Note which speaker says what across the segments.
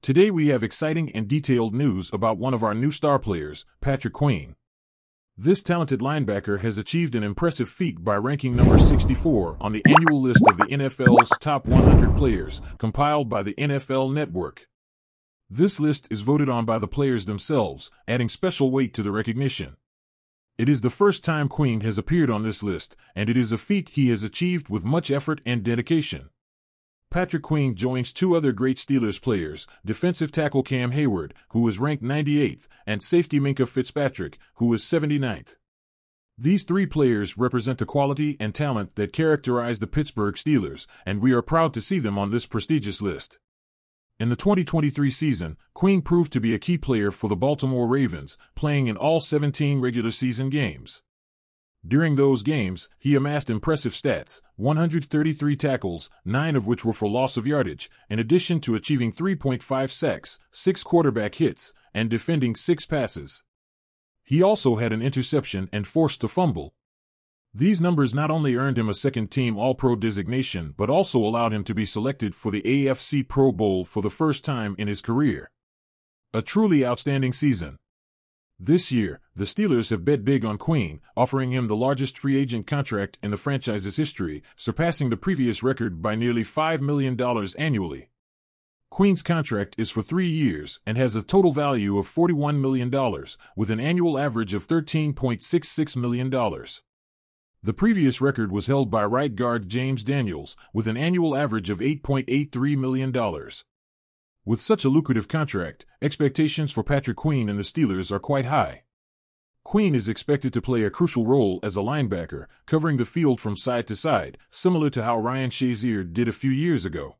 Speaker 1: Today we have exciting and detailed news about one of our new star players, Patrick Queen. This talented linebacker has achieved an impressive feat by ranking number 64 on the annual list of the NFL's top 100 players, compiled by the NFL Network. This list is voted on by the players themselves, adding special weight to the recognition. It is the first time Queen has appeared on this list, and it is a feat he has achieved with much effort and dedication. Patrick Queen joins two other great Steelers players, defensive tackle Cam Hayward, who is ranked 98th, and safety Minkah Fitzpatrick, who is 79th. These three players represent the quality and talent that characterize the Pittsburgh Steelers, and we are proud to see them on this prestigious list. In the 2023 season, Queen proved to be a key player for the Baltimore Ravens, playing in all 17 regular season games. During those games, he amassed impressive stats, 133 tackles, 9 of which were for loss of yardage, in addition to achieving 3.5 sacks, 6 quarterback hits, and defending 6 passes. He also had an interception and forced a fumble. These numbers not only earned him a second-team All-Pro designation but also allowed him to be selected for the AFC Pro Bowl for the first time in his career. A truly outstanding season. This year, the Steelers have bet big on Queen, offering him the largest free agent contract in the franchise's history, surpassing the previous record by nearly $5 million annually. Queen's contract is for 3 years and has a total value of $41 million, with an annual average of $13.66 million. The previous record was held by right guard James Daniels, with an annual average of $8.83 million. With such a lucrative contract, expectations for Patrick Queen and the Steelers are quite high. Queen is expected to play a crucial role as a linebacker, covering the field from side to side, similar to how Ryan Shazier did a few years ago.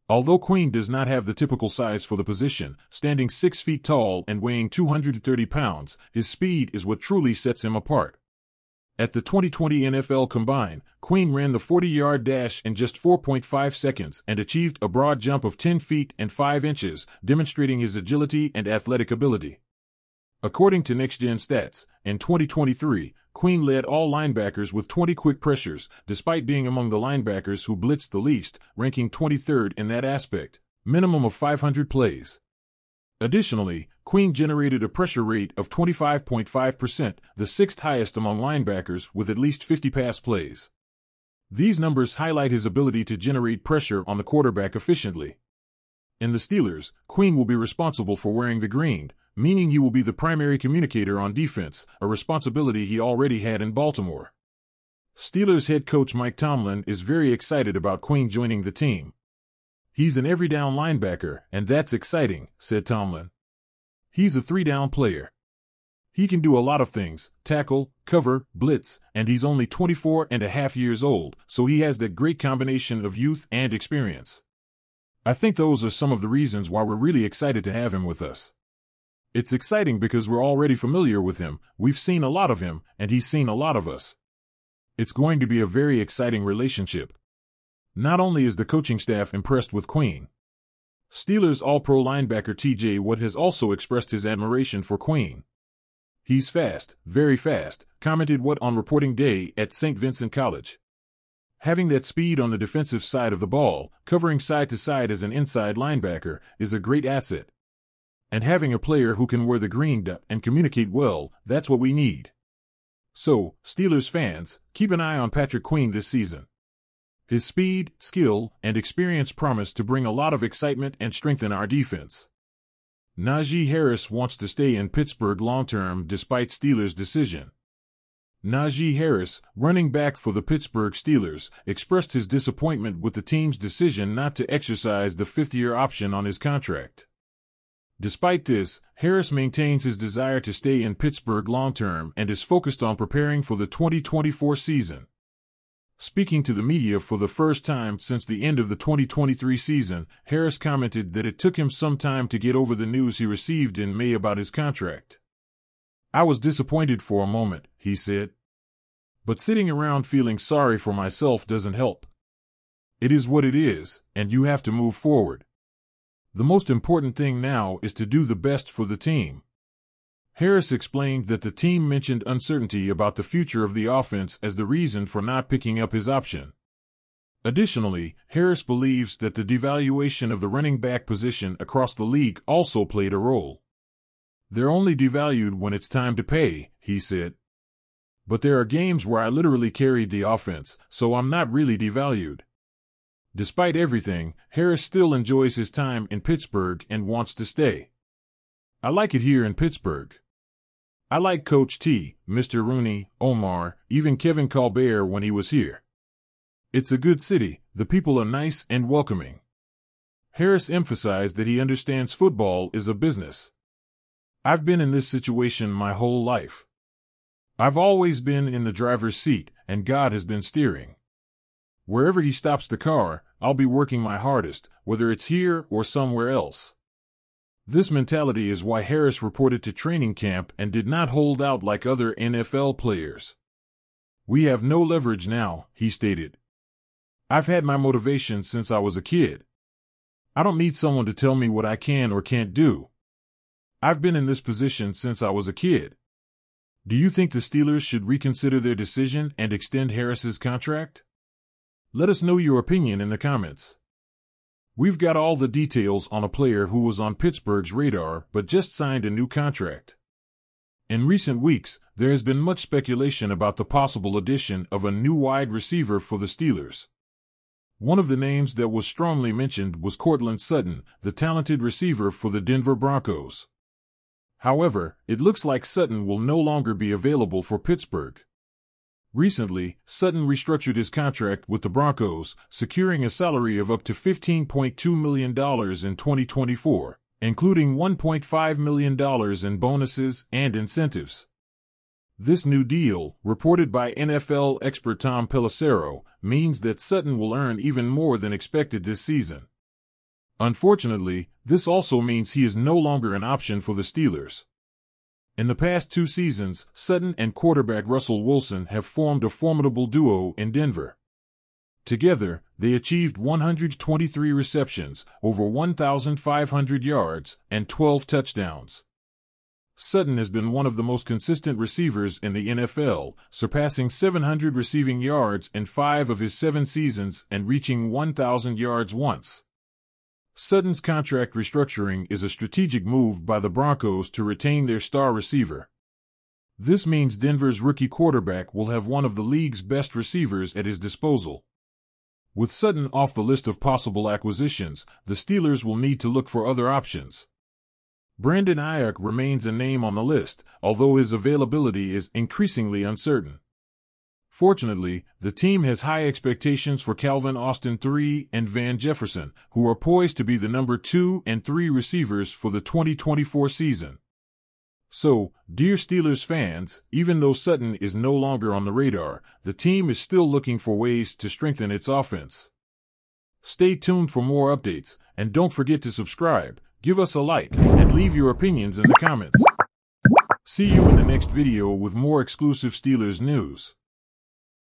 Speaker 1: Although Queen does not have the typical size for the position, standing 6 feet tall and weighing 230 pounds, his speed is what truly sets him apart. At the 2020 NFL Combine, Queen ran the 40-yard dash in just 4.5 seconds and achieved a broad jump of 10 feet and 5 inches, demonstrating his agility and athletic ability. According to Next Gen Stats, in 2023, Queen led all linebackers with 20 quick pressures, despite being among the linebackers who blitzed the least, ranking 23rd in that aspect, minimum of 500 plays. Additionally, Queen generated a pressure rate of 25.5%, the 6th highest among linebackers with at least 50 pass plays. These numbers highlight his ability to generate pressure on the quarterback efficiently. In the Steelers, Queen will be responsible for wearing the green, meaning he will be the primary communicator on defense, a responsibility he already had in Baltimore. Steelers head coach Mike Tomlin is very excited about Queen joining the team. "He's an every-down linebacker, and that's exciting," said Tomlin. "He's a 3-down player. He can do a lot of things, tackle, cover, blitz, and he's only 24 and a half years old, so he has that great combination of youth and experience. I think those are some of the reasons why we're really excited to have him with us. It's exciting because we're already familiar with him, we've seen a lot of him, and he's seen a lot of us. It's going to be a very exciting relationship." Not only is the coaching staff impressed with Queen, Steelers All-Pro linebacker T.J. Watt has also expressed his admiration for Queen. "He's fast, very fast," commented Watt on reporting day at St. Vincent College. "Having that speed on the defensive side of the ball, covering side to side as an inside linebacker, is a great asset. And having a player who can wear the green and communicate well, that's what we need." So, Steelers fans, keep an eye on Patrick Queen this season. His speed, skill, and experience promise to bring a lot of excitement and strengthen our defense. Najee Harris wants to stay in Pittsburgh long-term despite Steelers' decision. Najee Harris, running back for the Pittsburgh Steelers, expressed his disappointment with the team's decision not to exercise the 5th-year option on his contract. Despite this, Harris maintains his desire to stay in Pittsburgh long-term and is focused on preparing for the 2024 season. Speaking to the media for the first time since the end of the 2023 season, Harris commented that it took him some time to get over the news he received in May about his contract. "I was disappointed for a moment," he said. "But sitting around feeling sorry for myself doesn't help. It is what it is, and you have to move forward. The most important thing now is to do the best for the team." Harris explained that the team mentioned uncertainty about the future of the offense as the reason for not picking up his option. Additionally, Harris believes that the devaluation of the running back position across the league also played a role. "They're only devalued when it's time to pay," he said. "But there are games where I literally carried the offense, so I'm not really devalued." Despite everything, Harris still enjoys his time in Pittsburgh and wants to stay. "I like it here in Pittsburgh. I like Coach T, Mr. Rooney, Omar, even Kevin Colbert when he was here. It's a good city, the people are nice and welcoming." Harris emphasized that he understands football is a business. "I've been in this situation my whole life. I've always been in the driver's seat, and God has been steering. Wherever he stops the car, I'll be working my hardest, whether it's here or somewhere else." This mentality is why Harris reported to training camp and did not hold out like other NFL players. "We have no leverage now," he stated. "I've had my motivation since I was a kid. I don't need someone to tell me what I can or can't do. I've been in this position since I was a kid." Do you think the Steelers should reconsider their decision and extend Harris's contract? Let us know your opinion in the comments. We've got all the details on a player who was on Pittsburgh's radar but just signed a new contract. In recent weeks, there has been much speculation about the possible addition of a new wide receiver for the Steelers. One of the names that was strongly mentioned was Courtland Sutton, the talented receiver for the Denver Broncos. However, it looks like Sutton will no longer be available for Pittsburgh. Recently, Sutton restructured his contract with the Broncos, securing a salary of up to $15.2 million in 2024, including $1.5 million in bonuses and incentives. This new deal, reported by NFL expert Tom Pelissero, means that Sutton will earn even more than expected this season. Unfortunately, this also means he is no longer an option for the Steelers. In the past 2 seasons, Sutton and quarterback Russell Wilson have formed a formidable duo in Denver. Together, they achieved 123 receptions, over 1,500 yards, and 12 touchdowns. Sutton has been one of the most consistent receivers in the NFL, surpassing 700 receiving yards in 5 of his 7 seasons and reaching 1,000 yards once. Sutton's contract restructuring is a strategic move by the Broncos to retain their star receiver. This means Denver's rookie quarterback will have one of the league's best receivers at his disposal. With Sutton off the list of possible acquisitions, the Steelers will need to look for other options. Brandon Ayuk remains a name on the list, although his availability is increasingly uncertain. Fortunately, the team has high expectations for Calvin Austin III and Van Jefferson, who are poised to be the number 2 and 3 receivers for the 2024 season. So, dear Steelers fans, even though Sutton is no longer on the radar, the team is still looking for ways to strengthen its offense. Stay tuned for more updates, and don't forget to subscribe, give us a like, and leave your opinions in the comments. See you in the next video with more exclusive Steelers news.